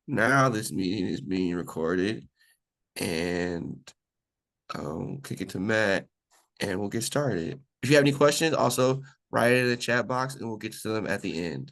Now this meeting is being recorded and kick it to Matt and we'll get started. If you have any questions, also write it in the chat box and we'll get to them at the end.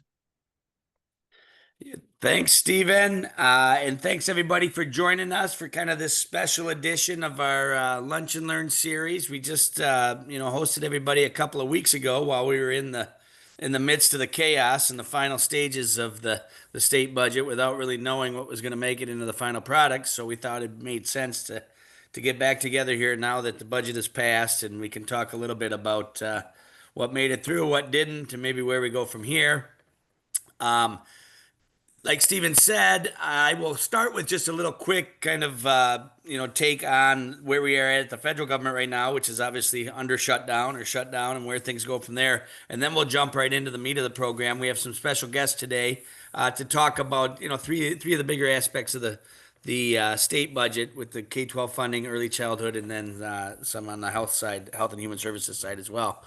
Thanks, Stephen. And thanks everybody for joining us for kind of this special edition of our Lunch and Learn series. We just hosted everybody a couple of weeks ago while we were in the midst of the chaos and the final stages of the state budget without really knowing what was going to make it into the final product. So we thought it made sense to get back together here now that the budget is passed and we can talk a little bit about what made it through, what didn't, and maybe where we go from here. Um, like Steven said, I will start with just a little quick kind of take on where we are at the federal government right now, which is obviously under shutdown or shut down, and where things go from there. And then we'll jump right into the meat of the program. We have some special guests today to talk about three of the bigger aspects of the state budget with the K-12 funding, early childhood, and then some on the health side, health and human services side as well.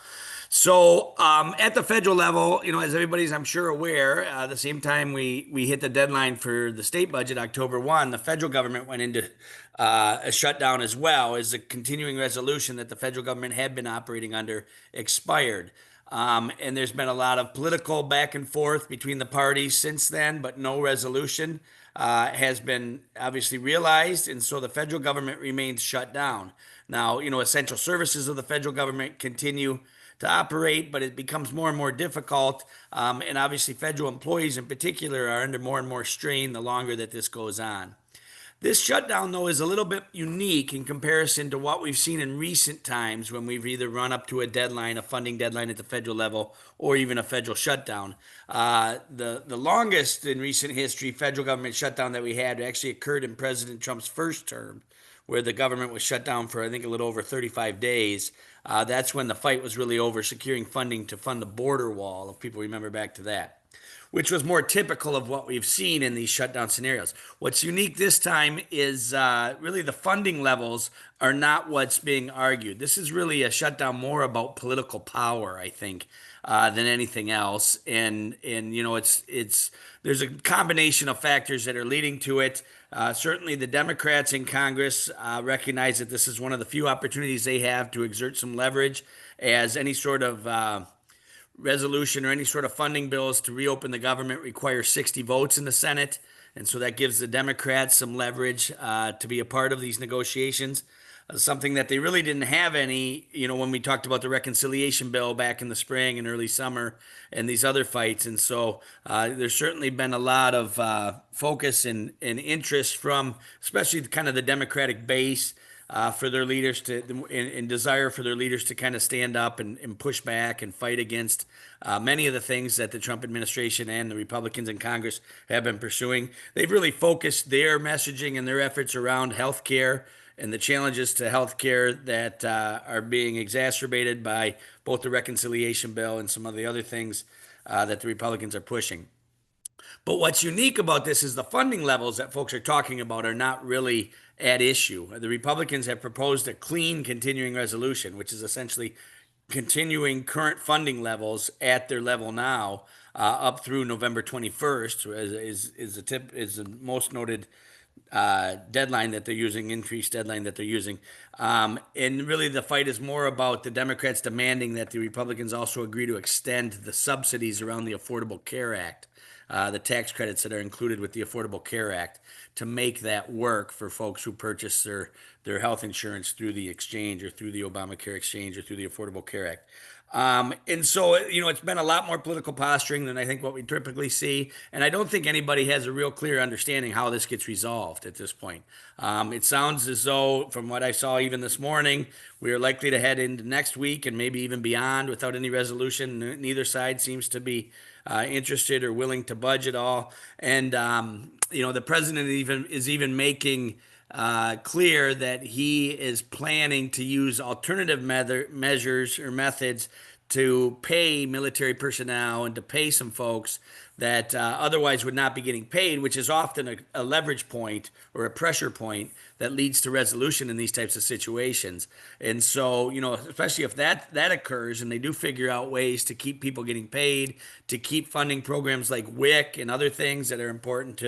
So at the federal level, as everybody's I'm sure aware, the same time we hit the deadline for the state budget, October 1, the federal government went into a shutdown as well as the continuing resolution that the federal government had been operating under expired. And there's been a lot of political back and forth between the parties since then, but no resolution has been obviously realized. And so the federal government remains shut down. Now, essential services of the federal government continue to operate, but it becomes more and more difficult. And obviously, federal employees in particular are under more and more strain the longer that this goes on. This shutdown, though, is a little bit unique in comparison to what we've seen in recent times when we've either run up to a deadline, a funding deadline at the federal level, or even a federal shutdown. The longest in recent history federal government shutdown that we had actually occurred in President Trump's first term, where the government was shut down for, I think, a little over 35 days. That's when the fight was really over securing funding to fund the border wall, if people remember back to that, which was more typical of what we've seen in these shutdown scenarios. What's unique this time is really the funding levels are not what's being argued. This is really a shutdown more about political power, I think, than anything else. And it's there's a combination of factors that are leading to it. Certainly, the Democrats in Congress recognize that this is one of the few opportunities they have to exert some leverage, as any sort of resolution or any sort of funding bills to reopen the government require 60 votes in the Senate. And so that gives the Democrats some leverage to be a part of these negotiations. Something that they really didn't have any, when we talked about the reconciliation bill back in the spring and early summer and these other fights. And so there's certainly been a lot of focus and interest from, especially kind of the Democratic base, for their leaders to and desire for their leaders to kind of stand up and push back and fight against many of the things that the Trump administration and the Republicans in Congress have been pursuing. They've really focused their messaging and their efforts around health care and the challenges to health care that are being exacerbated by both the reconciliation bill and some of the other things that the Republicans are pushing. But what's unique about this is the funding levels that folks are talking about are not really at issue. The Republicans have proposed a clean continuing resolution, which is essentially continuing current funding levels at their level now, up through November 21st, is the most noted deadline that they're using, increased deadline that they're using. And really, the fight is more about the Democrats demanding that the Republicans also agree to extend the subsidies around the Affordable Care Act, the tax credits that are included with the Affordable Care Act, to make that work for folks who purchase their health insurance through the exchange or through the Obamacare exchange or through the Affordable Care Act. And so, it's been a lot more political posturing than I think what we typically see. And I don't think anybody has a real clear understanding how this gets resolved at this point. It sounds as though, from what I saw even this morning, we are likely to head into next week and maybe even beyond without any resolution. Neither side seems to be interested or willing to budge at all. And, the president is even making clear that he is planning to use alternative measures or methods to pay military personnel and to pay some folks that otherwise would not be getting paid, which is often a leverage point or a pressure point that leads to resolution in these types of situations. And so, especially if that occurs and they do figure out ways to keep people getting paid, to keep funding programs like WIC and other things that are important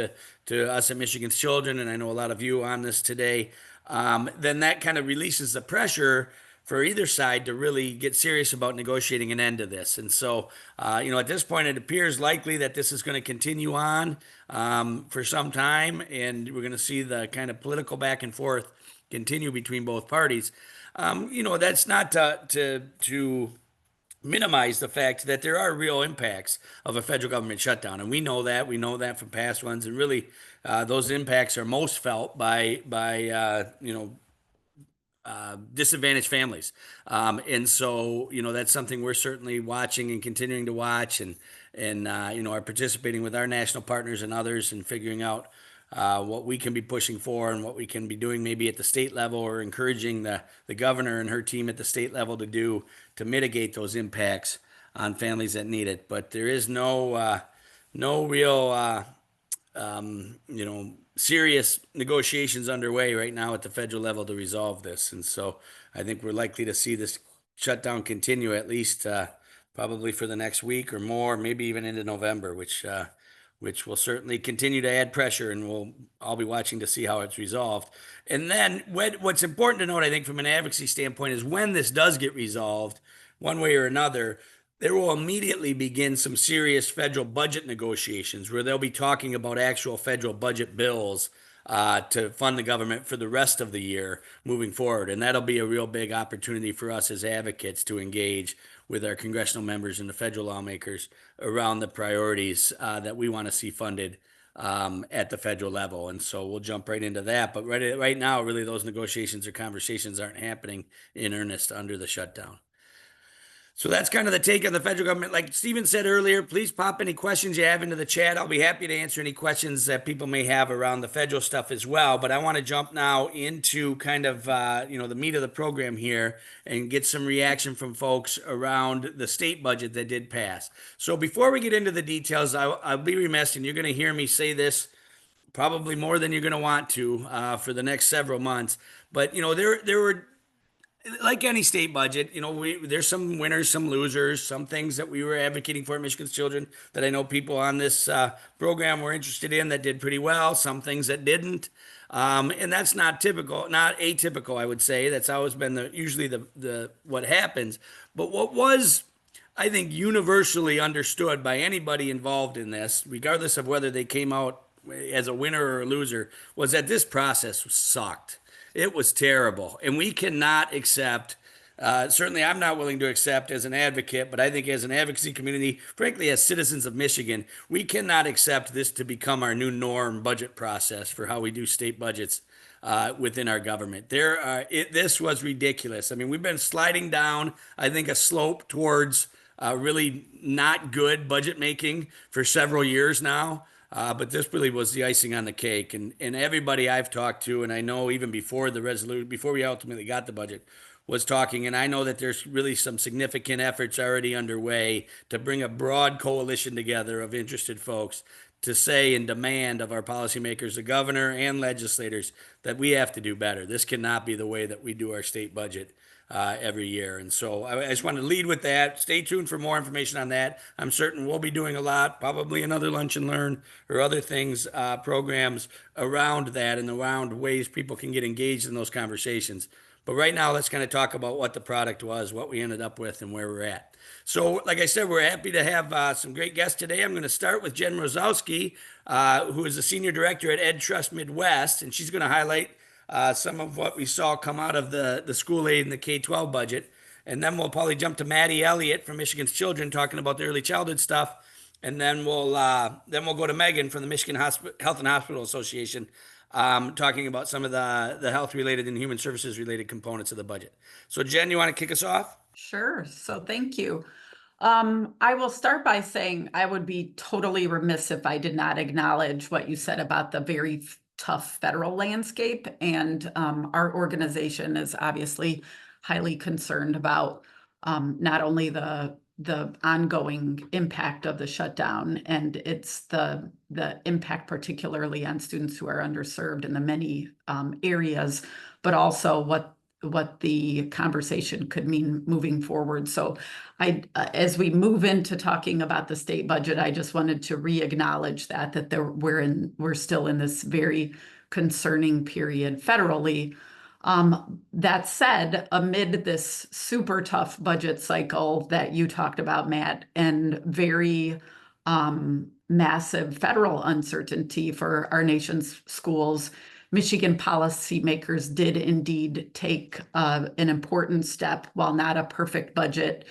to us at Michigan's Children, and I know a lot of you on this today, then that kind of releases the pressure for either side to really get serious about negotiating an end to this. And so, at this point, it appears likely that this is going to continue on for some time, and we're going to see the kind of political back and forth continue between both parties. That's not to minimize the fact that there are real impacts of a federal government shutdown, and we know that. We know that from past ones, and really, those impacts are most felt by disadvantaged families. And so, that's something we're certainly watching and continuing to watch, and are participating with our national partners and others and figuring out what we can be pushing for and what we can be doing maybe at the state level, or encouraging the governor and her team at the state level to do to mitigate those impacts on families that need it. But there is no real serious negotiations underway right now at the federal level to resolve this. And so I think we're likely to see this shutdown continue at least probably for the next week or more, maybe even into November, which will certainly continue to add pressure, and we'll all be watching to see how it's resolved. And then what's important to note, I think, from an advocacy standpoint, is when this does get resolved, one way or another, there will immediately begin some serious federal budget negotiations where they'll be talking about actual federal budget bills to fund the government for the rest of the year moving forward. And that'll be a real big opportunity for us as advocates to engage with our congressional members and the federal lawmakers around the priorities that we want to see funded at the federal level. And so we'll jump right into that. But right now, really, those negotiations or conversations aren't happening in earnest under the shutdown. So that's kind of the take on the federal government. Like Stephen said earlier, please pop any questions you have into the chat. I'll be happy to answer any questions that people may have around the federal stuff as well. But I want to jump now into kind of the meat of the program here and get some reaction from folks around the state budget that did pass. So before we get into the details, I'll be remiss, and you're going to hear me say this probably more than you're going to want to for the next several months. But there were, like any state budget, there's some winners, some losers, some things that we were advocating for at Michigan's Children that I know people on this program were interested in that did pretty well, some things that didn't. And that's not atypical, I would say. That's always been usually the what happens. But what was, I think, universally understood by anybody involved in this, regardless of whether they came out as a winner or a loser, was that this process sucked. It was terrible. And we cannot accept, certainly I'm not willing to accept as an advocate, but I think as an advocacy community, frankly, as citizens of Michigan, we cannot accept this to become our new norm budget process for how we do state budgets within our government. This was ridiculous. I mean, we've been sliding down, I think, a slope towards really not good budget making for several years now. But this really was the icing on the cake. And everybody I've talked to, and I know even before before we ultimately got the budget, was talking. And I know that there's really some significant efforts already underway to bring a broad coalition together of interested folks to say and demand of our policymakers, the governor and legislators, that we have to do better. This cannot be the way that we do our state budget every year. And so I just want to lead with that. Stay tuned for more information on that. I'm certain we'll be doing a lot, probably another Lunch and Learn or other things, programs around that and around ways people can get engaged in those conversations. But right now, let's kind of talk about what the product was, what we ended up with, and where we're at. So, like I said, we're happy to have some great guests today. I'm going to start with Jen Rozowski, who is the Senior Director at Ed Trust Midwest, and she's going to highlight some of what we saw come out of the school aid and the K-12 budget. And then we'll probably jump to Maddie Elliott from Michigan's Children talking about the early childhood stuff. And then we'll go to Megan from the Michigan Health and Hospital Association, talking about some of the health-related and human services-related components of the budget. So Jen, you want to kick us off? Sure. So thank you. I will start by saying I would be totally remiss if I did not acknowledge what you said about the very tough federal landscape. And our organization is obviously highly concerned about not only the ongoing impact of the shutdown and it's the impact particularly on students who are underserved in the many areas, but also what the conversation could mean moving forward. So as we move into talking about the state budget, I just wanted to re-acknowledge that we're still in this very concerning period federally. That said, amid this super tough budget cycle that you talked about, Matt, and very massive federal uncertainty for our nation's schools, Michigan policymakers did indeed take an important step, while not a perfect budget,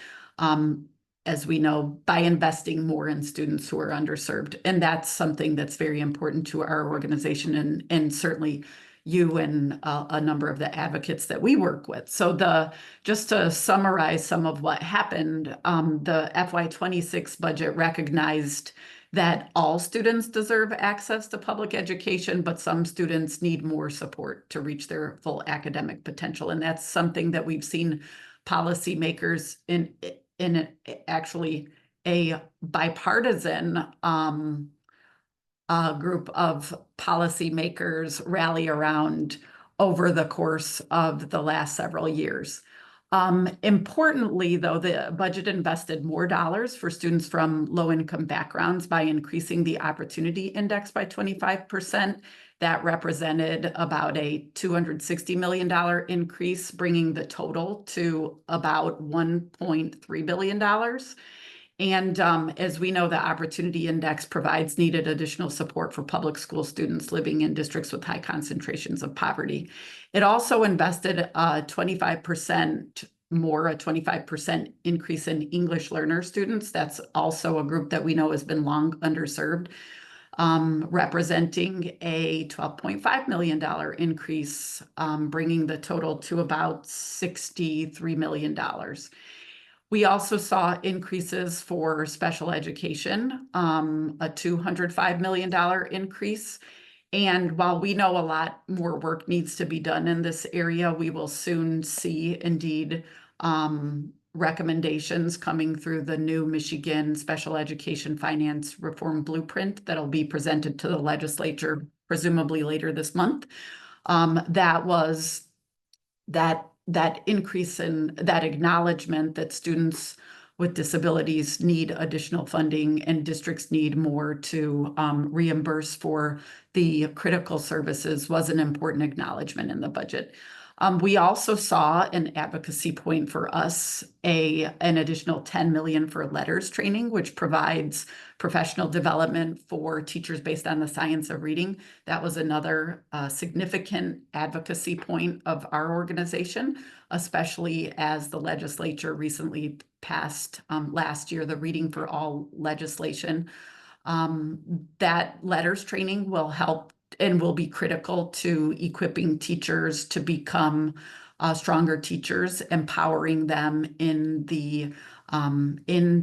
as we know, by investing more in students who are underserved. And that's something that's very important to our organization and certainly you and a number of the advocates that we work with. So just to summarize some of what happened, the FY26 budget recognized that all students deserve access to public education, but some students need more support to reach their full academic potential. And that's something that we've seen policymakers in actually a bipartisan group of policymakers rally around over the course of the last several years. Importantly, though, the budget invested more dollars for students from low-income backgrounds by increasing the Opportunity Index by 25%. That represented about a $260 million increase, bringing the total to about $1.3 billion. And as we know, the Opportunity Index provides needed additional support for public school students living in districts with high concentrations of poverty. It also invested 25% more, a 25% increase in English learner students. That's also a group that we know has been long underserved, representing a $12.5 million increase, bringing the total to about $63 million. We also saw increases for special education, a $205 million increase. And while we know a lot more work needs to be done in this area, we will soon see indeed recommendations coming through the new Michigan Special Education Finance Reform Blueprint that'll be presented to the legislature presumably later this month. That increase in that acknowledgement that students with disabilities need additional funding and districts need more to reimburse for the critical services was an important acknowledgement in the budget. We also saw an advocacy point for us, an additional $10 million for letters training, which provides professional development for teachers based on the science of reading. That was another significant advocacy point of our organization, especially as the legislature recently passed last year the Reading for All legislation. That letters training will help and will be critical to equipping teachers to become stronger teachers, empowering them in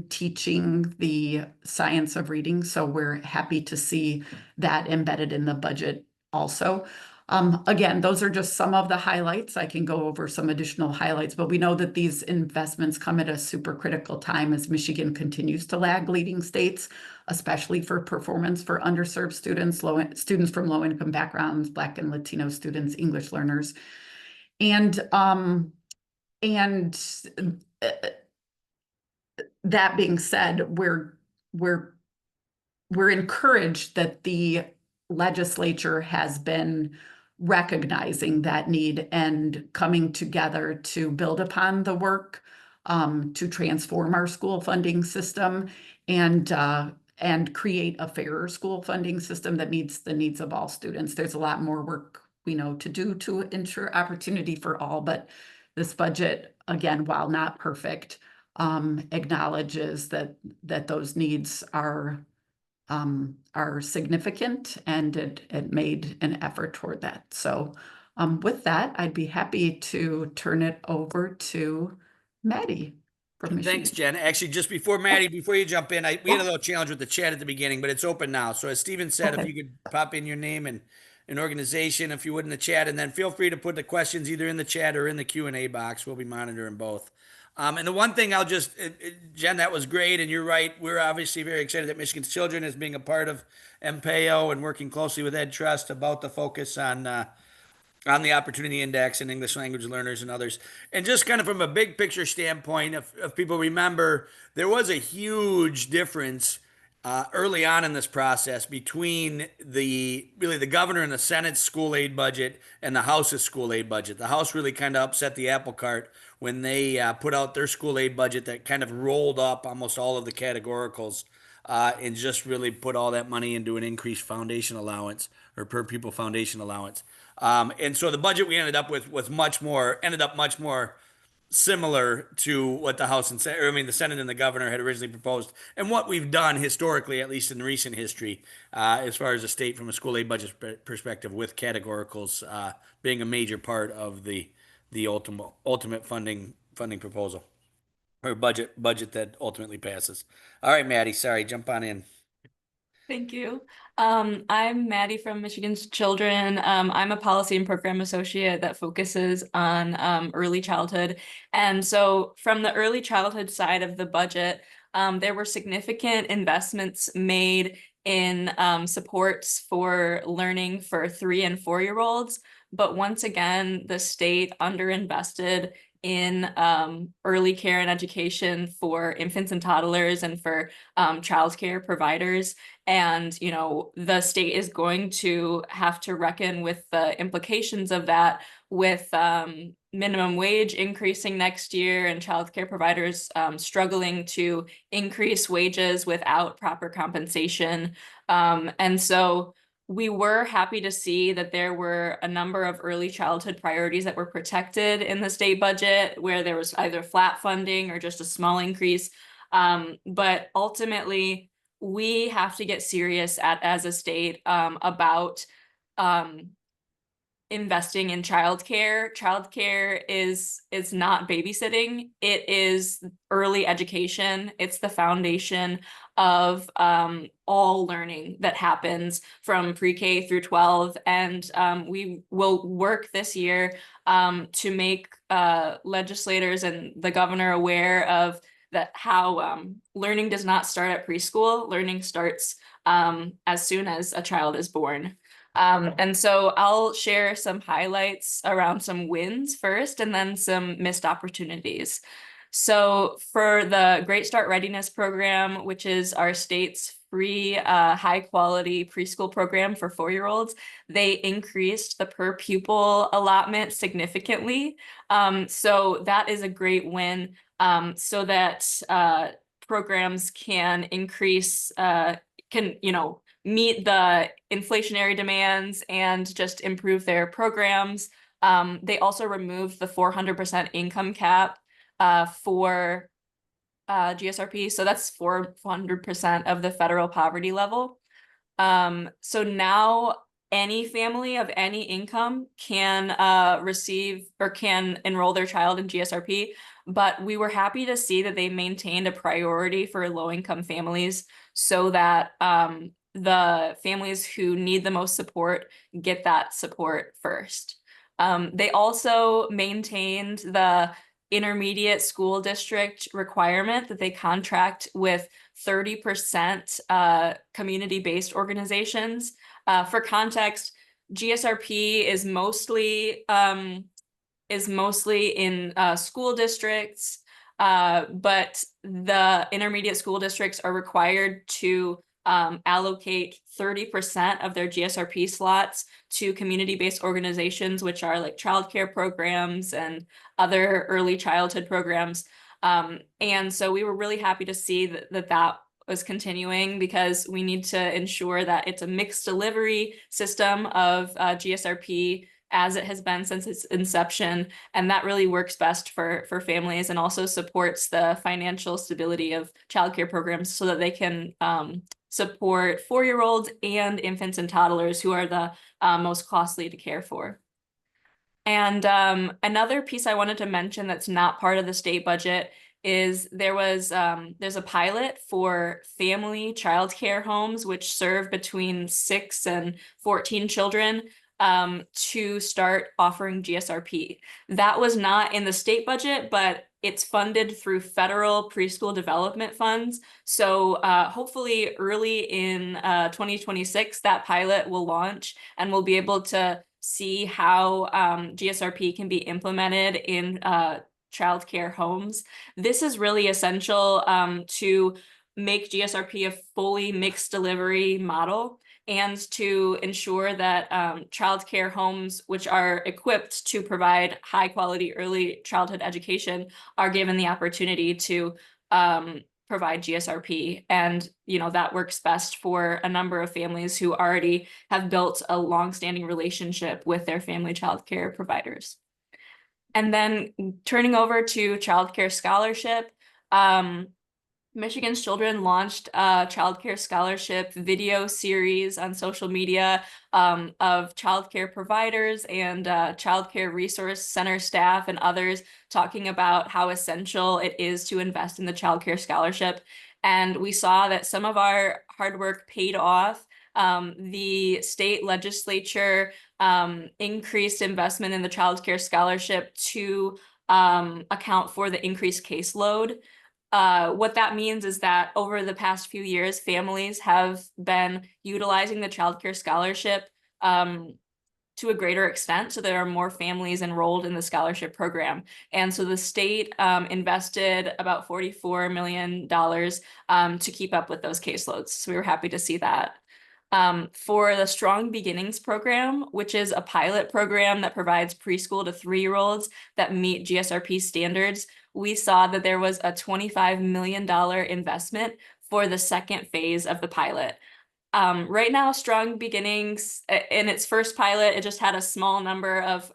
teaching the science of reading. So we're happy to see that embedded in the budget also. Again, those are just some of the highlights. I can go over some additional highlights, but we know that these investments come at a super critical time as Michigan continues to lag leading states, especially for performance for underserved students, students from low-income backgrounds, Black and Latino students, English learners. And that being said, we're encouraged that the legislature has been recognizing that need and coming together to build upon the work to transform our school funding system and create a fairer school funding system that meets the needs of all students. There's a lot more work we know to do to ensure opportunity for all, but this budget, again, while not perfect, acknowledges that those needs are significant, and it made an effort toward that. So with that, I'd be happy to turn it over to Maddie from Michigan. Thanks, Jen. Actually, just before Maddie, before you jump in, we had a little challenge with the chat at the beginning, but it's open now. So as Steven said, if you could pop in your name and an organization, if you would, in the chat, and then feel free to put the questions either in the chat or in the Q&A box. We'll be monitoring both. And the one thing I'll just, Jen, that was great, and you're right. We're obviously very excited that Michigan's Children is being a part of MPAO and working closely with Ed Trust about the focus on the Opportunity Index and English language learners and others. And just kind of from a big picture standpoint, if people remember, there was a huge difference early on in this process between the governor and the Senate's school aid budget and the House's school aid budget. The House really kind of upset the apple cart when they put out their school aid budget that kind of rolled up almost all of the categoricals and just really put all that money into an increased foundation allowance or per pupil foundation allowance. And so the budget we ended up with was much more similar to what the House and Senate, or I mean, the Senate and the governor had originally proposed, and what we've done historically, at least in recent history, as far as the state from a school aid budget perspective, with categoricals being a major part of the ultimate funding proposal or budget that ultimately passes. All right, Maddie, sorry, jump on in. Thank you. I'm Maddie from Michigan's Children. I'm a policy and program associate that focuses on early childhood. And so from the early childhood side of the budget, there were significant investments made in supports for learning for 3 and 4-year-olds. But once again, the state underinvested in early care and education for infants and toddlers and for childcare providers. And, you know, the state is going to have to reckon with the implications of that with minimum wage increasing next year and childcare providers struggling to increase wages without proper compensation. And so we were happy to see that there were a number of early childhood priorities that were protected in the state budget, where there was either flat funding or just a small increase. But ultimately, we have to get serious as a state about investing in childcare. Childcare is not babysitting. It is early education. It's the foundation of all learning that happens from pre-K through 12. And we will work this year to make legislators and the governor aware of that how learning does not start at preschool. Learning starts as soon as a child is born. And so I'll share some highlights around some wins first, and then some missed opportunities. So for the Great Start Readiness Program, which is our state's free high quality preschool program for 4-year-olds, they increased the per pupil allotment significantly. So that is a great win, so that programs can increase, meet the inflationary demands and just improve their programs. They also removed the 400% income cap for GSRP. So that's 400% of the federal poverty level. So now any family of any income can receive or can enroll their child in GSRP. But we were happy to see that they maintained a priority for low-income families so that the families who need the most support get that support first. They also maintained the intermediate school district requirement that they contract with 30% community-based organizations. For context, GSRP is mostly in school districts, but the intermediate school districts are required to allocate 30% of their GSRP slots to community-based organizations, which are like childcare programs and other early childhood programs. And so we were really happy to see that was continuing, because we need to ensure that it's a mixed delivery system of GSRP as it has been since its inception. And that really works best for families and also supports the financial stability of childcare programs so that they can support 4-year-olds and infants and toddlers who are the most costly to care for. And another piece I wanted to mention that's not part of the state budget is there's a pilot for family childcare homes, which serve between 6 and 14 children, to start offering GSRP. That was not in the state budget, but It's funded through federal preschool development funds. So hopefully early in 2026, that pilot will launch and we'll be able to see how GSRP can be implemented in childcare homes. This is really essential to make GSRP a fully mixed delivery model and to ensure that childcare homes, which are equipped to provide high quality early childhood education, are given the opportunity to provide GSRP. And, you know, that works best for a number of families who already have built a longstanding relationship with their family childcare providers. And then turning over to childcare scholarship, Michigan's Children launched a childcare scholarship video series on social media of childcare providers and childcare resource center staff and others talking about how essential it is to invest in the childcare scholarship. And we saw that some of our hard work paid off. The state legislature increased investment in the childcare scholarship to account for the increased caseload. What that means is that over the past few years, families have been utilizing the childcare scholarship to a greater extent. So there are more families enrolled in the scholarship program. And so the state invested about $44 million to keep up with those caseloads. So we were happy to see that. For the Strong Beginnings program, which is a pilot program that provides preschool to 3-year-olds that meet GSRP standards, we saw that there was a $25 million investment for the second phase of the pilot. Right now, Strong Beginnings, in its first pilot, it just had a small number of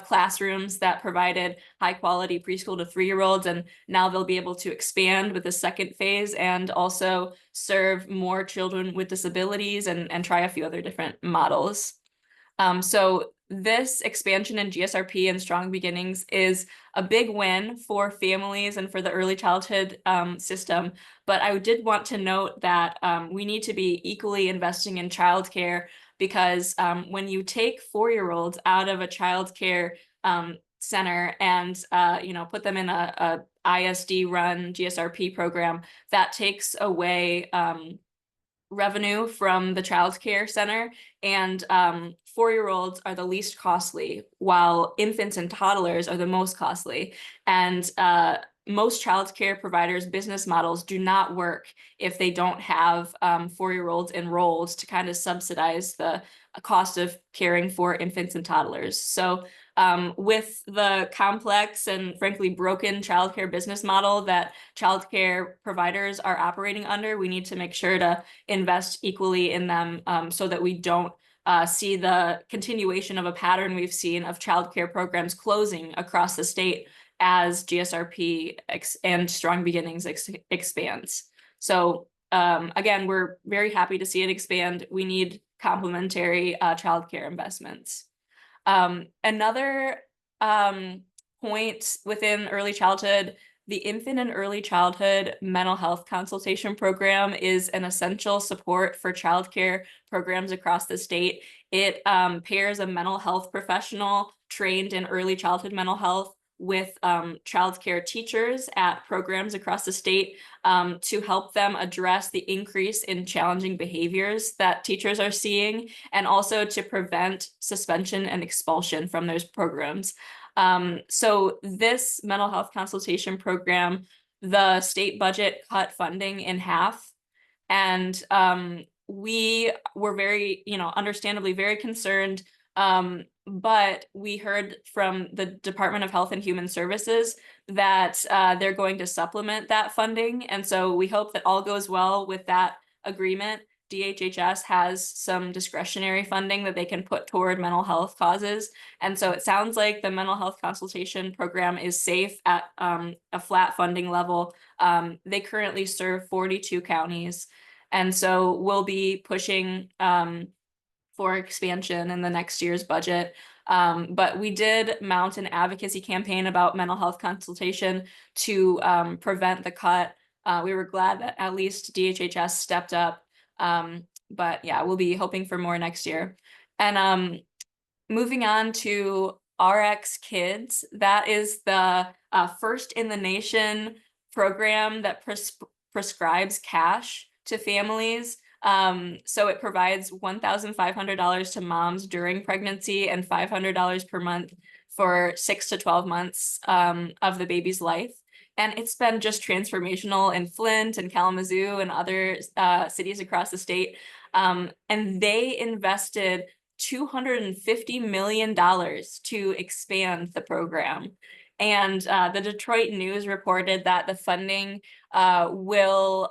classrooms that provided high quality preschool to 3-year-olds, and now they'll be able to expand with the second phase and also serve more children with disabilities and try a few other different models. So this expansion in GSRP and Strong Beginnings is a big win for families and for the early childhood system. But I did want to note that we need to be equally investing in childcare, because when you take 4-year-olds out of a childcare center and put them in a ISD run GSRP program, that takes away revenue from the childcare center, and 4-year-olds are the least costly, while infants and toddlers are the most costly. And most childcare providers' business models do not work if they don't have 4-year-olds enrolled to kind of subsidize the cost of caring for infants and toddlers. So with the complex and frankly broken childcare business model that childcare providers are operating under, we need to make sure to invest equally in them so that we don't see the continuation of a pattern we've seen of childcare programs closing across the state as GSRP and Strong Beginnings expands. So again, we're very happy to see it expand. We need complementary childcare investments. Another point within early childhood, the Infant and Early Childhood Mental Health Consultation Program is an essential support for childcare programs across the state. It pairs a mental health professional trained in early childhood mental health with childcare teachers at programs across the state to help them address the increase in challenging behaviors that teachers are seeing, and also to prevent suspension and expulsion from those programs. So this mental health consultation program, the state budget cut funding in half, and we were very, understandably very concerned. But we heard from the Department of Health and Human Services that they're going to supplement that funding. And so we hope that all goes well with that agreement. DHHS has some discretionary funding that they can put toward mental health causes. And so it sounds like the mental health consultation program is safe at a flat funding level. They currently serve 42 counties. And so we'll be pushing for expansion in the next year's budget. But we did mount an advocacy campaign about mental health consultation to prevent the cut. We were glad that at least DHHS stepped up. But yeah, we'll be hoping for more next year. And moving on to RX Kids. That is the first in the nation program that prescribes cash to families. So it provides $1,500 to moms during pregnancy and $500 per month for 6 to 12 months of the baby's life. And it's been just transformational in Flint and Kalamazoo and other cities across the state. And they invested $250 million to expand the program. And the Detroit News reported that the funding will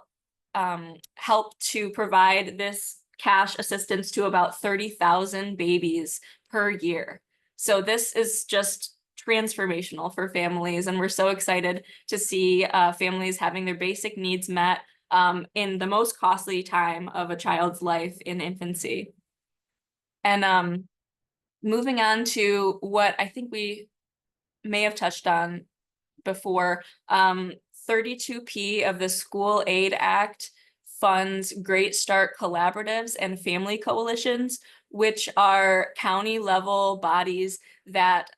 help to provide this cash assistance to about 30,000 babies per year. So this is just transformational for families, and we're so excited to see families having their basic needs met in the most costly time of a child's life in infancy. And moving on to what I think we may have touched on before, 32P of the School Aid Act funds Great Start collaboratives and family coalitions, which are county level bodies that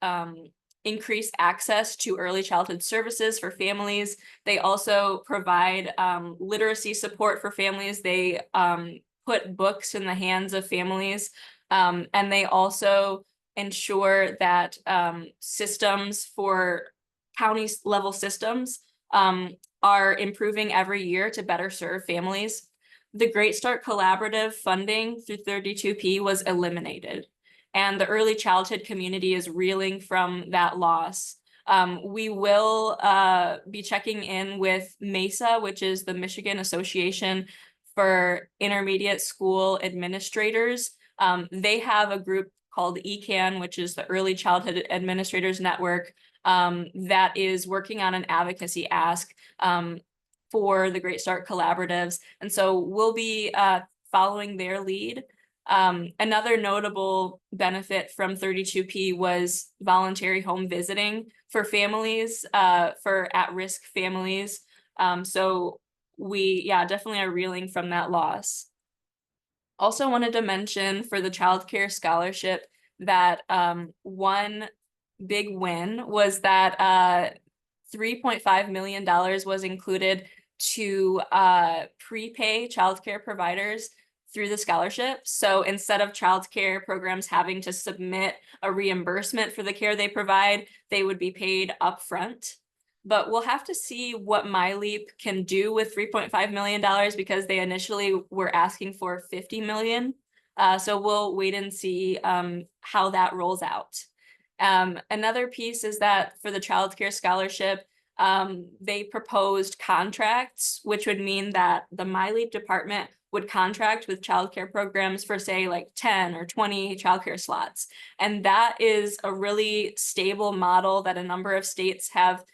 increase access to early childhood services for families. They also provide literacy support for families. They put books in the hands of families, and they also ensure that systems for county level systems are improving every year to better serve families. The Great Start Collaborative funding through 32P was eliminated, and the early childhood community is reeling from that loss. We will be checking in with MESA, which is the Michigan Association for Intermediate School Administrators. They have a group called ECAN, which is the Early Childhood Administrators Network, that is working on an advocacy ask for the Great Start collaboratives. And so we'll be following their lead. Another notable benefit from 32P was voluntary home visiting for families, for at-risk families. So we, definitely are reeling from that loss. Also wanted to mention for the childcare scholarship that one big win was that $3.5 million was included to prepay childcare providers through the scholarship. So instead of childcare programs having to submit a reimbursement for the care they provide, they would be paid upfront. But we'll have to see what MyLeap can do with $3.5 million because they initially were asking for $50 million. So we'll wait and see how that rolls out. Another piece is that for the childcare scholarship, they proposed contracts, which would mean that the MyLeap department would contract with childcare programs for, say, like 10 or 20 childcare slots. And that is a really stable model that a number of states have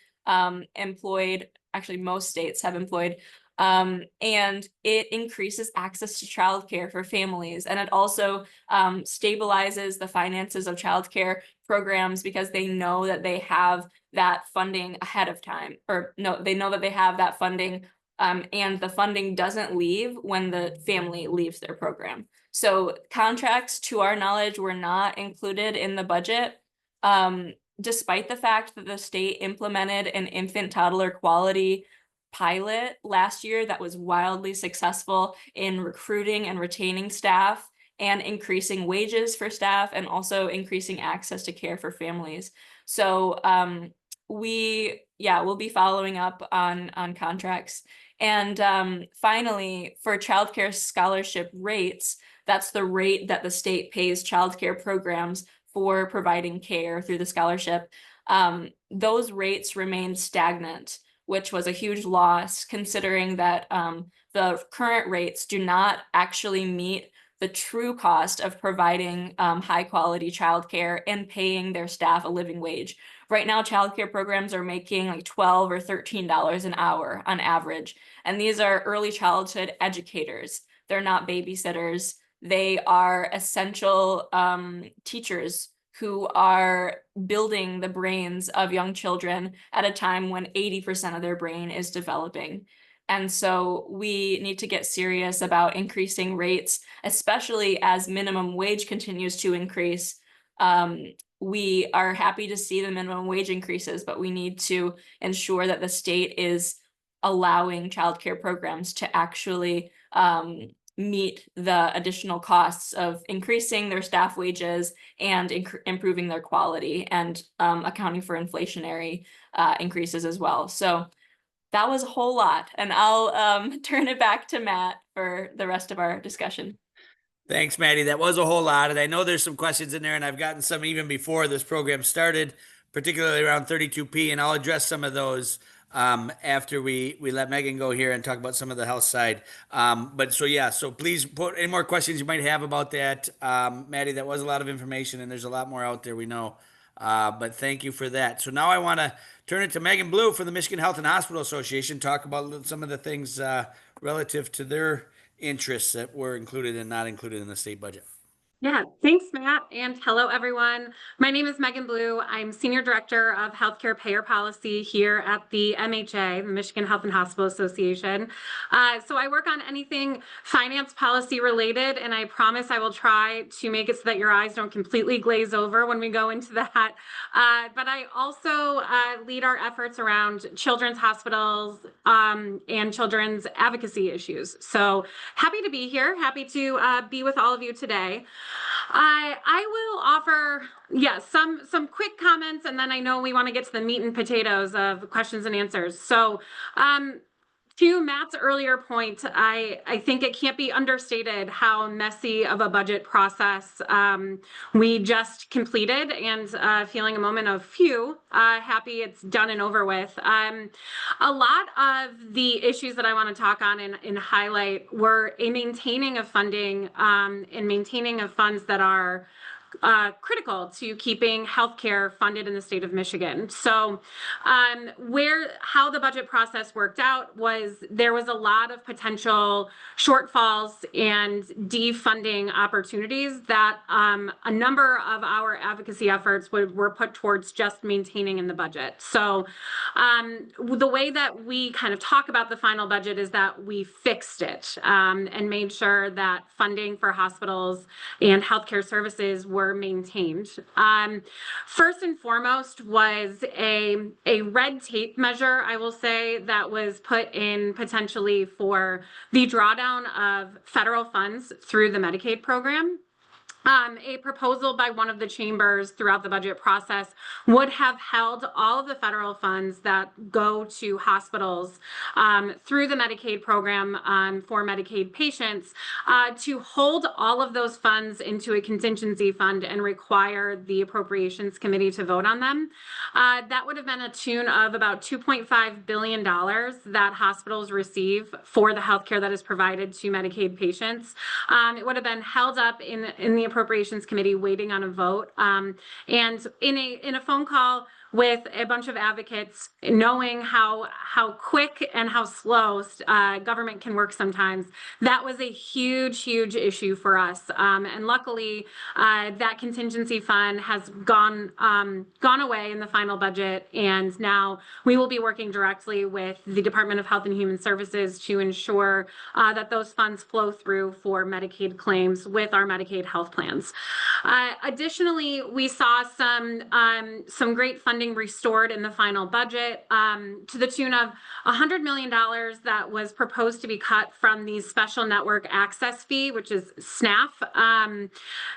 employed. Actually, most states have employed. And it increases access to childcare for families. And it also stabilizes the finances of childcare programs because they know that they have that funding ahead of time, or no, they know that they have that funding, and the funding doesn't leave when the family leaves their program. So contracts, to our knowledge, were not included in the budget, despite the fact that the state implemented an infant toddler quality pilot last year that was wildly successful in recruiting and retaining staff and increasing wages for staff and also increasing access to care for families. So we'll be following up on contracts. And finally, for childcare scholarship rates, that's the rate that the state pays childcare programs for providing care through the scholarship. Those rates remain stagnant, which was a huge loss considering that the current rates do not actually meet the true cost of providing high quality childcare and paying their staff a living wage. Right now, childcare programs are making like $12 or $13 an hour on average. And these are early childhood educators. They're not babysitters. They are essential teachers who are building the brains of young children at a time when 80% of their brain is developing. And so we need to get serious about increasing rates, especially as minimum wage continues to increase. we are happy to see the minimum wage increases, but we need to ensure that the state is allowing childcare programs to actually meet the additional costs of increasing their staff wages and improving their quality and accounting for inflationary increases as well. So that was a whole lot, and I'll turn it back to Matt for the rest of our discussion. Thanks, Maddie. That was a whole lot. And I know there's some questions in there, and I've gotten some even before this program started, particularly around 32P, and I'll address some of those after we let Megan go here and talk about some of the health side. So please put any more questions you might have about that. Maddie, that was a lot of information, and there's a lot more out there, we know. But thank you for that. So now I want to turn it to Megan Blue from the Michigan Health and Hospital Association, talk about some of the things relative to their interests that were included and not included in the state budget. Yeah, thanks, Matt, and hello, everyone. My name is Megan Blue. I'm Senior Director of Healthcare Payer Policy here at the MHA, the Michigan Health and Hospital Association. So I work on anything finance policy related, and I promise I will try to make it so that your eyes don't completely glaze over when we go into that. But I also lead our efforts around children's hospitals and children's advocacy issues. So happy to be here, happy to be with all of you today. I will offer, some quick comments, and then I know we want to get to the meat and potatoes of questions and answers. So, to Matt's earlier point, I think it can't be understated how messy of a budget process we just completed, and feeling a moment of happy it's done and over with. A lot of the issues that I want to talk on and highlight were a maintaining of funding and maintaining of funds that are critical to keeping healthcare funded in the state of Michigan. So how the budget process worked out was there was a lot of potential shortfalls and defunding opportunities that a number of our advocacy efforts were put towards just maintaining in the budget. So the way that we kind of talk about the final budget is that we fixed it and made sure that funding for hospitals and healthcare services were maintained. First and foremost was a red tape measure, I will say, that was put in potentially for the drawdown of federal funds through the Medicaid program. A proposal by one of the chambers throughout the budget process would have held all of the federal funds that go to hospitals through the Medicaid program for Medicaid patients to hold all of those funds into a contingency fund and require the Appropriations Committee to vote on them. That would have been a tune of about $2.5 billion that hospitals receive for the healthcare that is provided to Medicaid patients. It would have been held up in the Appropriations Committee waiting on a vote. And in a phone call with a bunch of advocates, knowing how quick and how slow government can work sometimes, that was a huge issue for us. And luckily, that contingency fund has gone away in the final budget, and now we will be working directly with the Department of Health and Human Services to ensure that those funds flow through for Medicaid claims with our Medicaid health plans. Additionally, we saw some great funding restored in the final budget to the tune of $100 million that was proposed to be cut from the Special Network Access Fee, which is SNAF.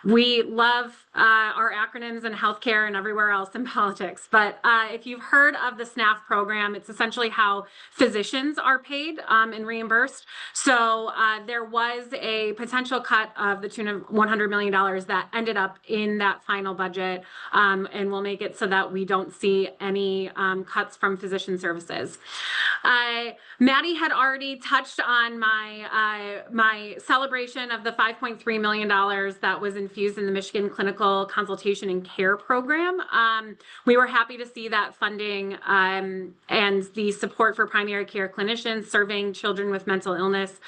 We love our acronyms in healthcare and everywhere else in politics, but if you've heard of the SNAF program, it's essentially how physicians are paid and reimbursed. So there was a potential cut of the tune of $100 million that ended up in that final budget, and will make it so that we don't see any cuts from physician services. Maddie had already touched on my celebration of the $5.3 million that was infused in the Michigan Clinical Consultation and Care Program. We were happy to see that funding and the support for primary care clinicians serving children with mental illness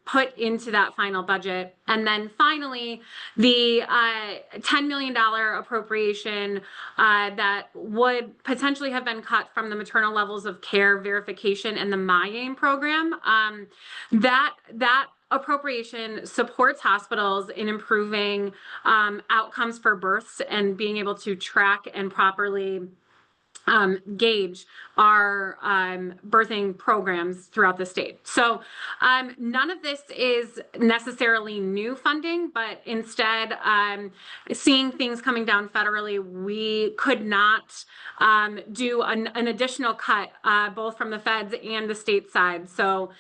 put into that final budget. And then finally, the $10 million appropriation that would potentially have been cut from the maternal levels of care verification and the MyAIM program. That appropriation supports hospitals in improving outcomes for births and being able to track and properly gauge our birthing programs throughout the state. So none of this is necessarily new funding, but instead seeing things coming down federally, we could not do an additional cut both from the feds and the state side. So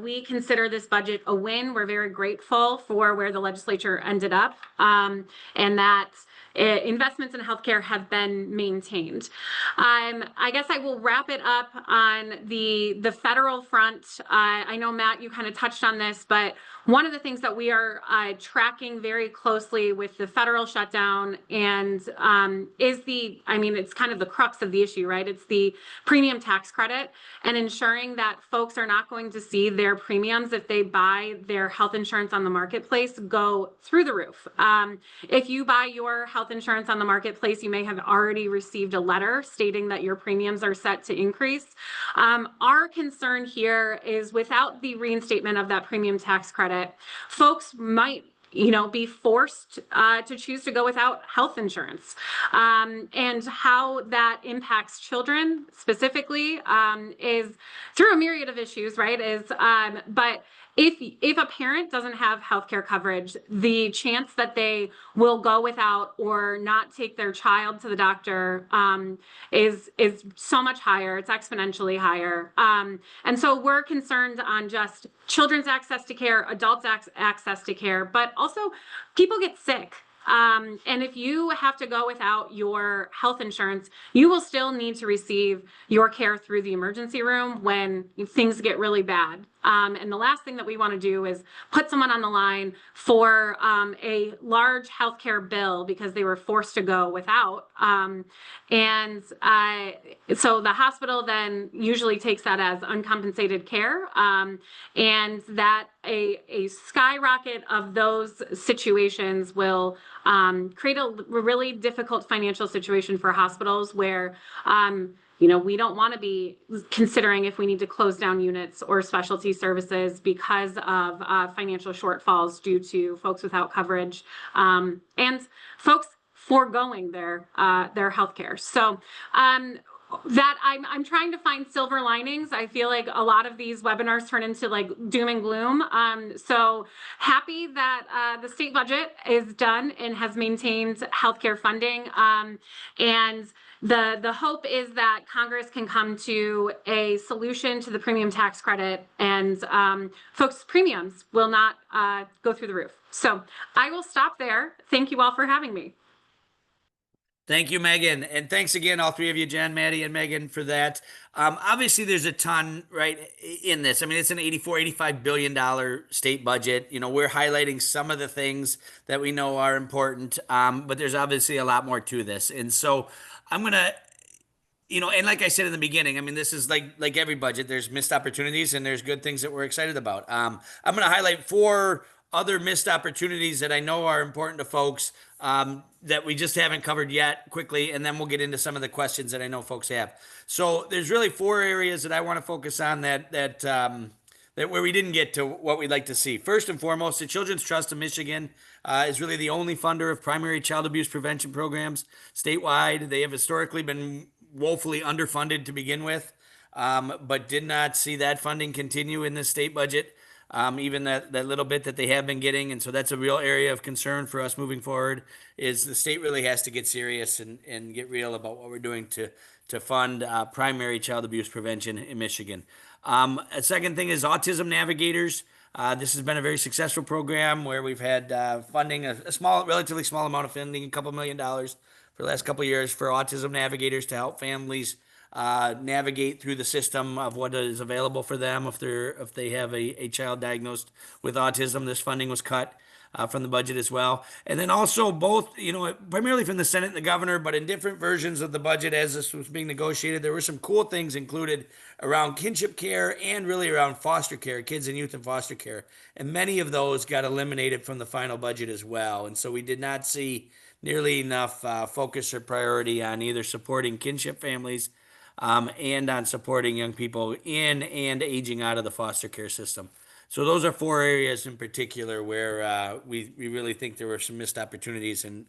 we consider this budget a win. We're very grateful for where the legislature ended up and that investments in healthcare have been maintained. I guess I will wrap it up on the federal front. I know, Matt, you kind of touched on this, but one of the things that we are tracking very closely with the federal shutdown and it's kind of the crux of the issue, right? It's the premium tax credit and ensuring that folks are not going to see their premiums if they buy their health insurance on the marketplace go through the roof. If you buy your health insurance on the marketplace, you may have already received a letter stating that your premiums are set to increase. Our concern here is without the reinstatement of that premium tax credit, folks might be forced to choose to go without health insurance. And how that impacts children specifically is through a myriad of issues, right? But if a parent doesn't have healthcare coverage, the chance that they will go without or not take their child to the doctor is so much higher. It's exponentially higher. And so we're concerned on just children's access to care, adults' access to care, but also people get sick. And if you have to go without your health insurance, you will still need to receive your care through the emergency room when things get really bad. And the last thing that we want to do is put someone on the line for a large healthcare bill because they were forced to go without. So the hospital then usually takes that as uncompensated care, and that a skyrocket of those situations will create a really difficult financial situation for hospitals where we don't want to be considering if we need to close down units or specialty services because of financial shortfalls due to folks without coverage and folks foregoing their health care. So that I'm trying to find silver linings. I feel like a lot of these webinars turn into like doom and gloom. So happy that the state budget is done and has maintained healthcare funding. And the hope is that Congress can come to a solution to the premium tax credit and folks' premiums will not go through the roof. So I will stop there. Thank you all for having me. Thank you, Megan. And thanks again, all three of you, Jen, Maddie, and Megan, for that. Obviously, there's a ton, right, in this. I mean, it's an $85 billion state budget. We're highlighting some of the things that we know are important, but there's obviously a lot more to this. And so I'm going to, and like I said in the beginning, I mean, this is like every budget. There's missed opportunities and there's good things that we're excited about. I'm going to highlight 4 other missed opportunities that I know are important to folks that we just haven't covered yet quickly, and then we'll get into some of the questions that I know folks have. So there's really 4 areas that I want to focus on that where we didn't get to what we'd like to see. First and foremost, the Children's Trust of Michigan is really the only funder of primary child abuse prevention programs statewide. They have historically been woefully underfunded to begin with, but did not see that funding continue in the state budget. Even that little bit that they have been getting. And so that's a real area of concern for us moving forward is the state really has to get serious and get real about what we're doing to fund primary child abuse prevention in Michigan. A second thing is Autism Navigators. This has been a very successful program where we've had funding, a relatively small amount of funding, $2 million for the last couple of years for Autism Navigators to help families navigate through the system of what is available for them if they have a child diagnosed with autism. This funding was cut from the budget as well. And then also both, primarily from the Senate and the governor, but in different versions of the budget as this was being negotiated, there were some cool things included around kinship care and really around foster care, kids and youth in foster care. And many of those got eliminated from the final budget as well. And so we did not see nearly enough focus or priority on either supporting kinship families and on supporting young people in and aging out of the foster care system. So those are four areas in particular where we really think there were some missed opportunities, and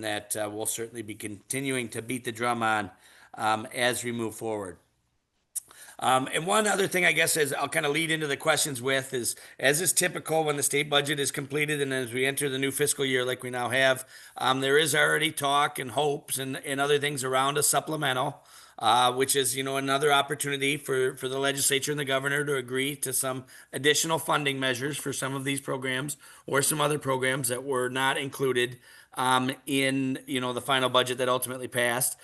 that we'll certainly be continuing to beat the drum on as we move forward. And one other thing, I guess, is I'll kind of lead into the questions with is, as is typical when the state budget is completed and as we enter the new fiscal year like we now have, there is already talk and hopes and other things around a supplemental, which is, another opportunity for the legislature and the governor to agree to some additional funding measures for some of these programs or some other programs that were not included in the final budget that ultimately passed.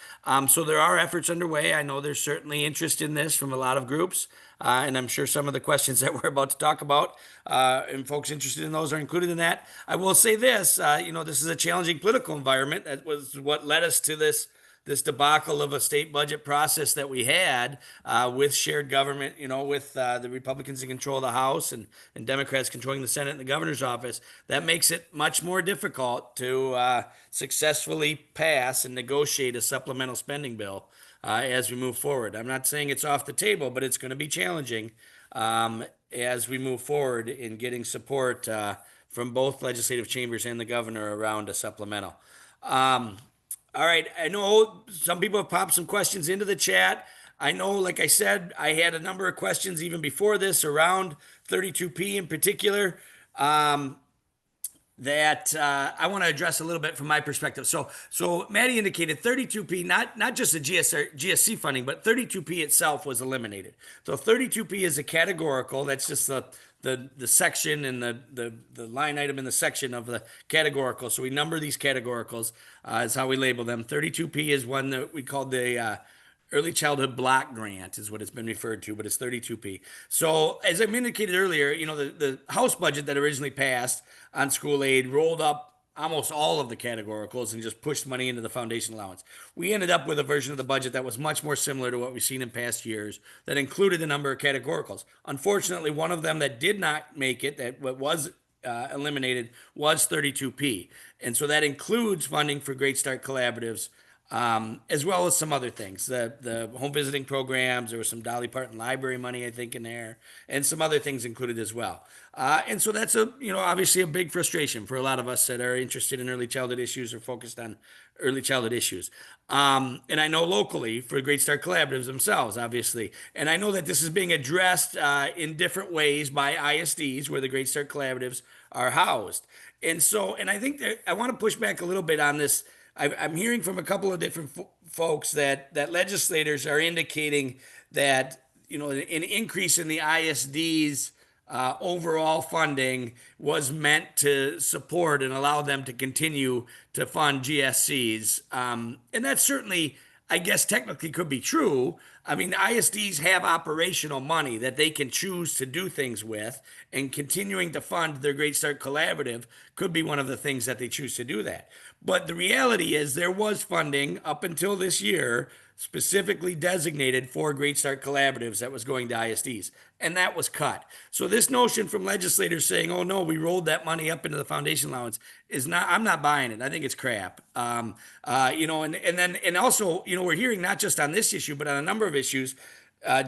So there are efforts underway. I know there's certainly interest in this from a lot of groups, and I'm sure some of the questions that we're about to talk about and folks interested in those are included in that. I will say this, this is a challenging political environment. That was what led us to this debacle of a state budget process that we had with shared government, with the Republicans in control of the House and Democrats controlling the Senate and the governor's office. That makes it much more difficult to successfully pass and negotiate a supplemental spending bill as we move forward. I'm not saying it's off the table, but it's going to be challenging as we move forward in getting support from both legislative chambers and the governor around a supplemental. All right, I know some people have popped some questions into the chat. I know, like I said, I had a number of questions even before this around 32P in particular that I want to address a little bit from my perspective. So Maddie indicated 32P, not just the GSC funding, but 32P itself was eliminated. So 32P is a categorical. That's just the section and the line item in the section of the categorical. So we number these categoricals is how we label them. 32P is one that we called the Early Childhood Block Grant is what it's been referred to, but it's 32P. So as I indicated earlier, the House budget that originally passed on school aid rolled up almost all of the categoricals and just pushed money into the foundation allowance. We ended up with a version of the budget that was much more similar to what we've seen in past years that included a number of categoricals. Unfortunately, one of them that did not make it, that was eliminated, was 32P. And so that includes funding for Great Start Collaboratives, as well as some other things. The home visiting programs, there was some Dolly Parton Library money, I think, in there, and some other things included as well. And so that's obviously a big frustration for a lot of us that are interested in early childhood issues or focused on early childhood issues. And I know locally for Great Start Collaboratives themselves, obviously. And I know that this is being addressed in different ways by ISDs where the Great Start Collaboratives are housed. And I think that I want to push back a little bit on this. I'm hearing from a couple of different folks that legislators are indicating that an increase in the ISD's overall funding was meant to support and allow them to continue to fund GSCs, and that certainly, I guess, technically could be true. I mean, ISDs have operational money that they can choose to do things with, and continuing to fund their Great Start Collaborative could be one of the things that they choose to do that. But the reality is there was funding up until this year specifically designated for Great Start Collaboratives that was going to ISDs, and that was cut. So this notion from legislators saying, oh no, we rolled that money up into the foundation allowance I'm not buying it. I think it's crap. And also, we're hearing not just on this issue, but on a number of issues,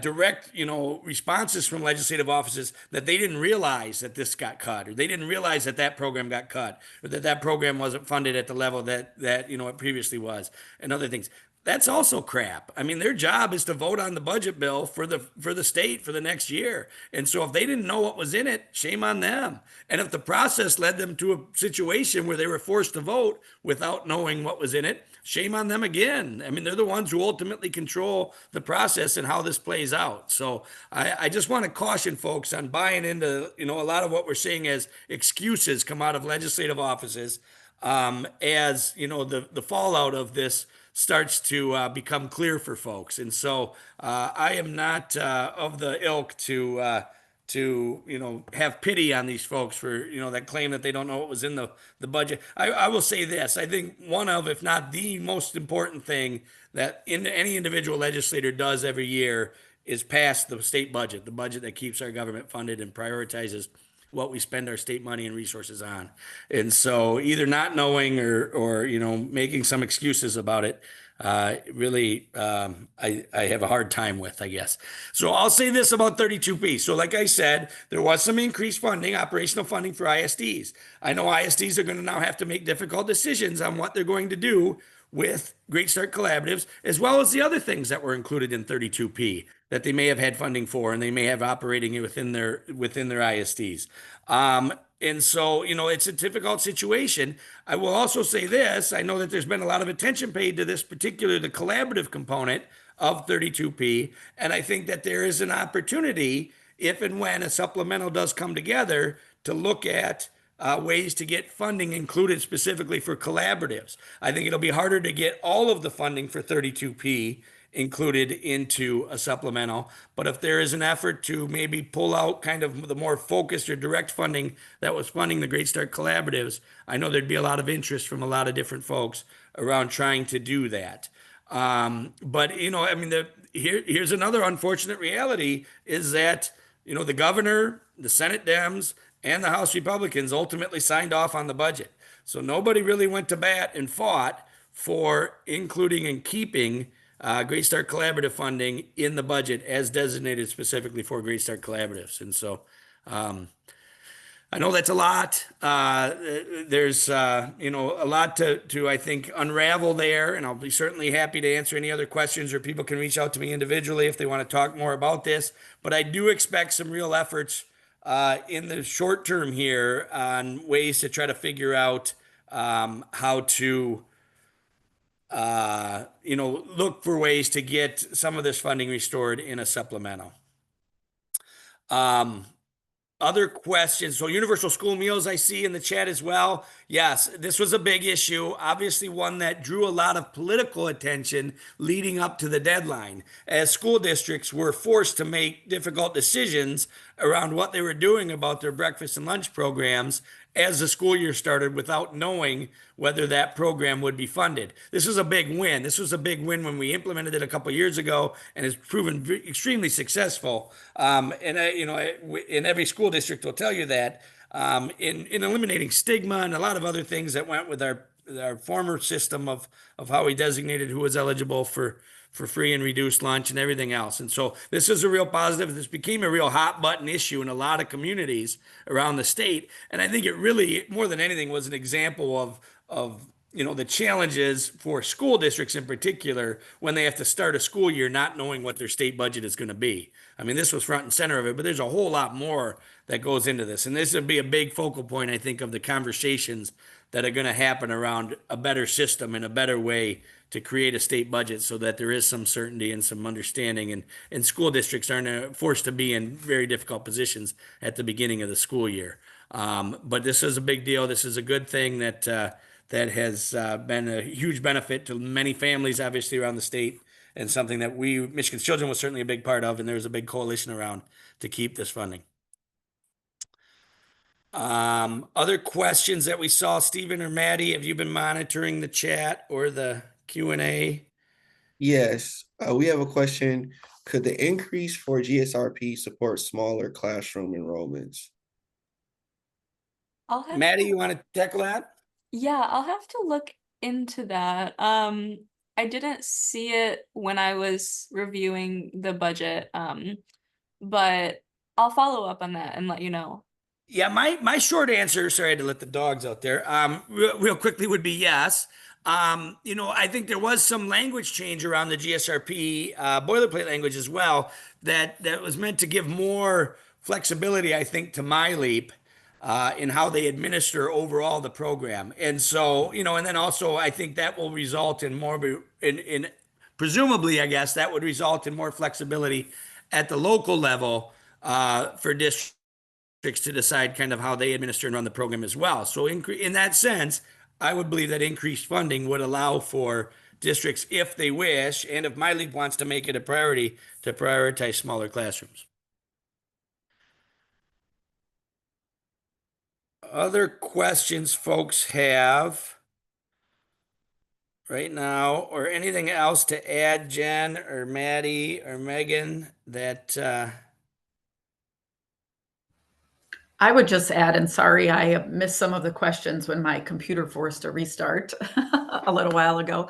direct, responses from legislative offices that they didn't realize that this got cut, or they didn't realize that program got cut, or that program wasn't funded at the level that it previously was, and other things. That's also crap. I mean, their job is to vote on the budget bill for the state for the next year. And so if they didn't know what was in it, shame on them. And if the process led them to a situation where they were forced to vote without knowing what was in it, shame on them again. I mean, they're the ones who ultimately control the process and how this plays out. So I just want to caution folks on buying into, a lot of what we're seeing as excuses come out of legislative offices as, the fallout of this starts to become clear for folks. And so I am not of the ilk to have pity on these folks for, that claim that they don't know what was in the budget. I will say this. I think one of, if not the most important thing that any individual legislator does every year is pass the state budget, the budget that keeps our government funded and prioritizes what we spend our state money and resources on. And so either not knowing or making some excuses about it, really, I have a hard time with, I guess. So I'll say this about 32P. So like I said, there was some increased funding, operational funding for ISDs. I know ISDs are going to now have to make difficult decisions on what they're going to do with Great Start Collaboratives, as well as the other things that were included in 32P that they may have had funding for, and they may have operating it within their ISDs. And so, it's a difficult situation. I will also say this. I know that there's been a lot of attention paid to this particular, the collaborative component of 32P. And I think that there is an opportunity, if and when a supplemental does come together, to look at ways to get funding included specifically for collaboratives. I think it'll be harder to get all of the funding for 32P included into a supplemental. But if there is an effort to maybe pull out kind of the more focused or direct funding that was funding the Great Start Collaboratives, I know there'd be a lot of interest from a lot of different folks around trying to do that. But, here's another unfortunate reality is that, the governor, the Senate Dems, and the House Republicans ultimately signed off on the budget. So nobody really went to bat and fought for including and keeping Great Start Collaborative funding in the budget as designated specifically for Great Start Collaboratives. And so I know that's a lot. There's a lot to I think unravel there, and I'll be certainly happy to answer any other questions, or people can reach out to me individually if they want to talk more about this. But I do expect some real efforts in the short term here on ways to try to figure out how to look for ways to get some of this funding restored in a supplemental. Other questions. So universal school meals I see in the chat as well. Yes, this was a big issue. Obviously one that drew a lot of political attention leading up to the deadline, as school districts were forced to make difficult decisions around what they were doing about their breakfast and lunch programs as the school year started without knowing whether that program would be funded. This was a big win. This was a big win when we implemented it a couple of years ago, and it's proven extremely successful. And every school district will tell you that in eliminating stigma and a lot of other things that went with our former system of how we designated who was eligible for free and reduced lunch and everything else. And so this is a real positive. This became a real hot button issue in a lot of communities around the state. And I think it really, more than anything, was an example of the challenges for school districts in particular when they have to start a school year not knowing what their state budget is going to be. I mean, this was front and center of it, but there's a whole lot more that goes into this. And this would be a big focal point, I think, of the conversations that are going to happen around a better system and a better way to create a state budget so that there is some certainty and some understanding, and school districts aren't forced to be in very difficult positions at the beginning of the school year. But this is a big deal. This is a good thing that has been a huge benefit to many families, obviously, around the state, and something that Michigan's Children was certainly a big part of, and there's a big coalition around to keep this funding. Other questions that we saw, Stephen or Maddie, have you been monitoring the chat or the Q&A? Yes, we have a question. Could the increase for GSRP support smaller classroom enrollments? Maddie, you want to tackle that? Yeah, I'll have to look into that. I didn't see it when I was reviewing the budget, but I'll follow up on that and let you know. Yeah, my short answer, sorry, I had to let the dogs out there, real quickly would be yes. I think there was some language change around the GSRP boilerplate language as well that was meant to give more flexibility, I think, to MyLeap in how they administer overall the program. And so, and then also I think that will result in more, in presumably, I guess, that would result in more flexibility at the local level for districts to decide kind of how they administer and run the program as well. So in that sense, I would believe that increased funding would allow for districts, if they wish, and if MyLeap wants to make it a priority, to prioritize smaller classrooms. Other questions folks have right now, or anything else to add, Jen or Maddie or Megan, that I would just add, and sorry, I missed some of the questions when my computer forced a restart a little while ago.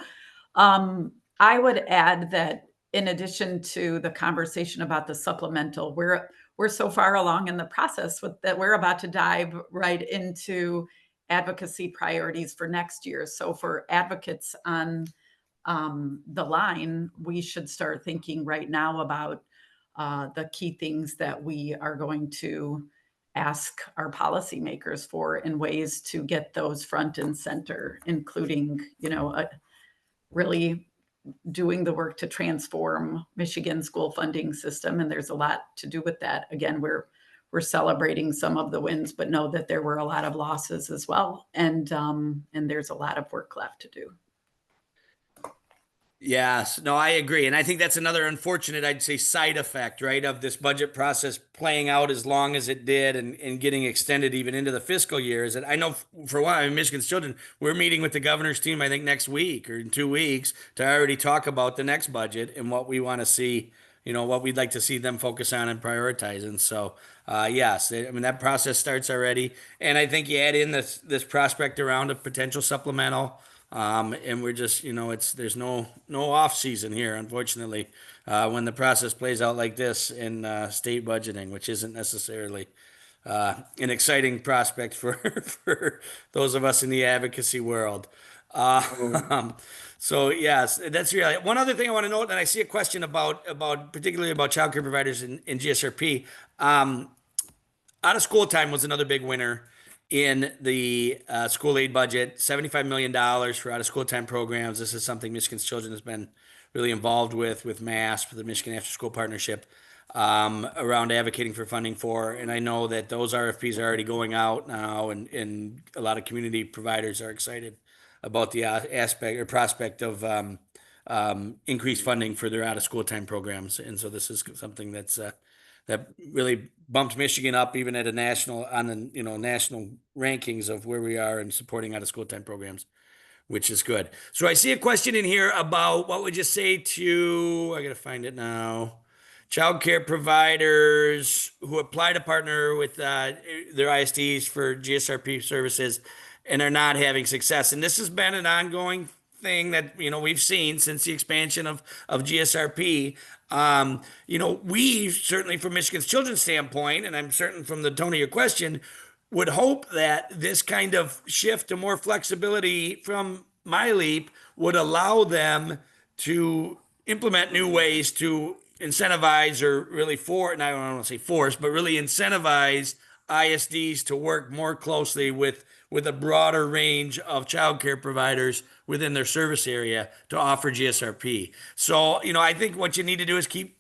I would add that in addition to the conversation about the supplemental, we're so far along in the process that we're about to dive right into advocacy priorities for next year. So for advocates on the line, we should start thinking right now about the key things that we are going to ask our policymakers for in ways to get those front and center, including, really doing the work to transform Michigan school funding system. And there's a lot to do with that. Again, we're celebrating some of the wins, but know that there were a lot of losses as well. And there's a lot of work left to do. Yes, no, I agree. And I think that's another unfortunate, I'd say, side effect, right, of this budget process playing out as long as it did and getting extended even into the fiscal years. And I know for a while, Michigan's Children, we're meeting with the governor's team, I think next week or in 2 weeks to already talk about the next budget and what we want to see, what we'd like to see them focus on and prioritize. And so, yes, I mean, that process starts already. And I think you add in this prospect around a potential supplemental. And we're just, there's no off season here, unfortunately, when the process plays out like this in state budgeting, which isn't necessarily an exciting prospect for for those of us in the advocacy world. So yes, that's really one other thing I want to note, and I see a question about particularly about childcare providers in GSRP. Out of school time was another big winner in the school aid budget, $75 million for out of school time programs. This is something Michigan's Children has been really involved with MASP, the Michigan After School Partnership, around advocating for funding for. And I know that those RFPs are already going out now, and a lot of community providers are excited about the aspect or prospect of increased funding for their out of school time programs. And so this is something that's that really bumped Michigan up even at a national national rankings of where we are in supporting out of school time programs, which is good. So I see a question in here about what would you say to, I got to find it now, child care providers who apply to partner with their ISDs for GSRP services and are not having success. And this has been an ongoing thing that we've seen since the expansion of GSRP. We certainly, from Michigan's Children's standpoint, and I'm certain from the tone of your question, would hope that this kind of shift to more flexibility from MyLeap would allow them to implement new ways to incentivize or really and I don't want to say force, but really incentivize ISDs to work more closely with a broader range of childcare providers within their service area to offer GSRP. So, I think what you need to do is keep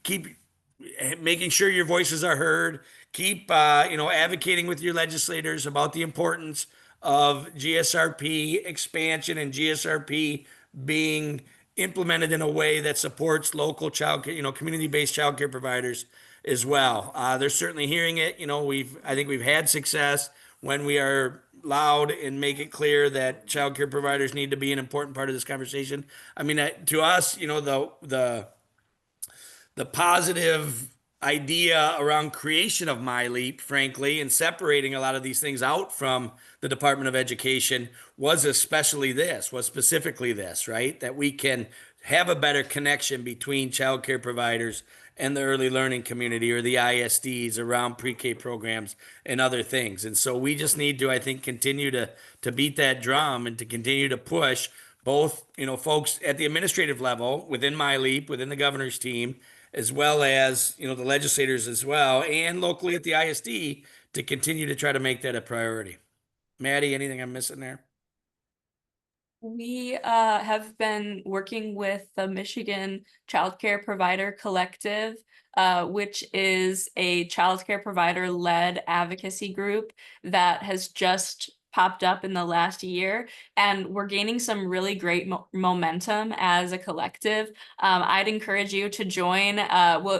making sure your voices are heard. Keep, advocating with your legislators about the importance of GSRP expansion and GSRP being implemented in a way that supports local childcare, community-based childcare providers as well. They're certainly hearing it. I think we've had success when we are loud and make it clear that childcare providers need to be an important part of this conversation. I mean, to us, the positive idea around creation of MyLeap, frankly, and separating a lot of these things out from the Department of Education was specifically this, right? That we can have a better connection between childcare providers and the early learning community or the ISDs around pre-K programs and other things. And so we just need to, I think, continue to beat that drum and to continue to push both, folks at the administrative level within MyLeap, within the governor's team, as well as, the legislators as well, and locally at the ISD to continue to try to make that a priority. Maddie, anything I'm missing there? We have been working with the Michigan Childcare Provider Collective, which is a childcare provider-led advocacy group that has just popped up in the last year, and we're gaining some really great momentum as a collective. I'd encourage you to join.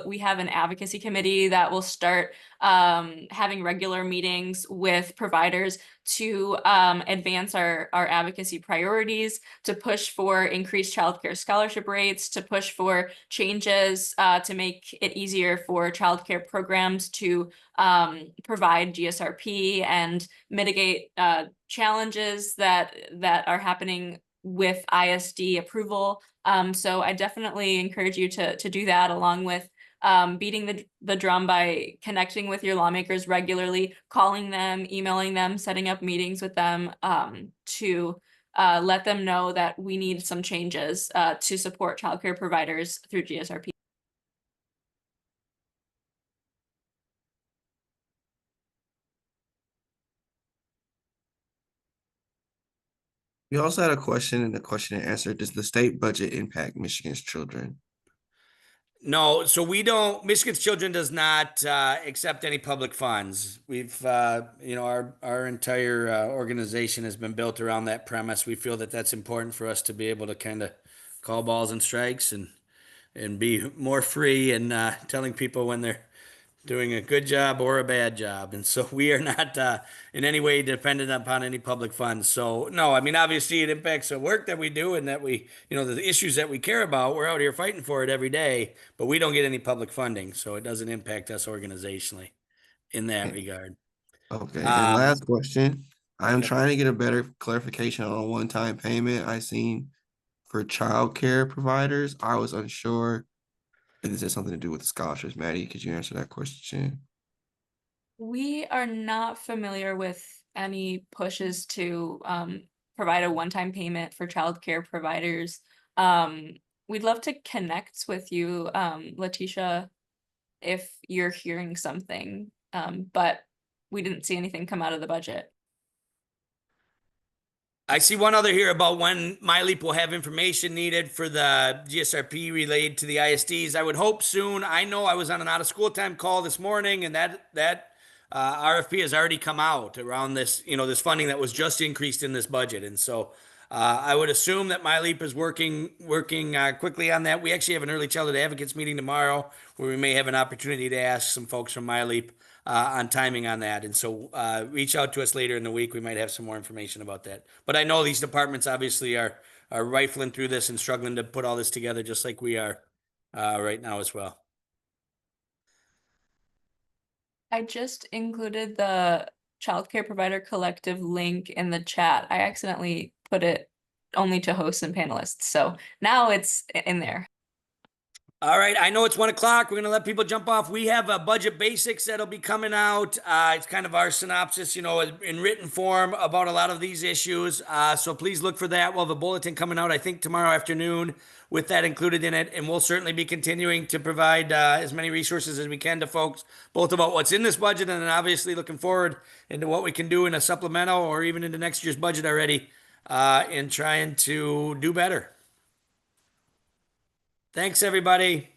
We have an advocacy committee that will start having regular meetings with providers to advance our advocacy priorities, to push for increased childcare scholarship rates, to push for changes to make it easier for childcare programs to provide GSRP and mitigate challenges that are happening with ISD approval. So I definitely encourage you to do that, along with beating the drum by connecting with your lawmakers regularly, calling them, emailing them, setting up meetings with them to let them know that we need some changes to support childcare providers through GSRP. We also had a question in the question and answer. Does the state budget impact Michigan's children? No, so we don't. Michigan's Children does not accept any public funds. We've, our entire organization has been built around that premise. We feel that that's important for us to be able to kind of call balls and strikes and be more free and telling people when they're doing a good job or a bad job. And so we are not in any way dependent upon any public funds. So no, I mean, obviously it impacts the work that we do and that we, the issues that we care about. We're out here fighting for it every day, but we don't get any public funding. So it doesn't impact us organizationally in that regard. Okay. And last question. I'm okay. trying to get a better clarification on a one-time payment I seen for childcare providers. I was unsure if this has something to do with the scholarships. Maddie, could you answer that question? We are not familiar with any pushes to provide a one-time payment for childcare providers. We'd love to connect with you, Letitia, if you're hearing something, but we didn't see anything come out of the budget. I see one other here about when MyLeap will have information needed for the GSRP related to the ISDs. I would hope soon. I know I was on an out of school time call this morning, and that RFP has already come out around this, this funding that was just increased in this budget. And so I would assume that MyLeap is working quickly on that. We actually have an early childhood advocates meeting tomorrow where we may have an opportunity to ask some folks from MyLeap on timing on that. And so reach out to us later in the week. We might have some more information about that. But I know these departments obviously are rifling through this and struggling to put all this together just like we are right now as well. I just included the childcare provider collective link in the chat. I accidentally put it only to hosts and panelists. So now it's in there. All right, I know it's 1 o'clock. We're going to let people jump off. We have a budget basics that'll be coming out. It's kind of our synopsis, in written form about a lot of these issues. So please look for that. We'll have a bulletin coming out, I think, tomorrow afternoon with that included in it. And we'll certainly be continuing to provide as many resources as we can to folks, both about what's in this budget and then obviously looking forward into what we can do in a supplemental or even into next year's budget already in trying to do better. Thanks, everybody.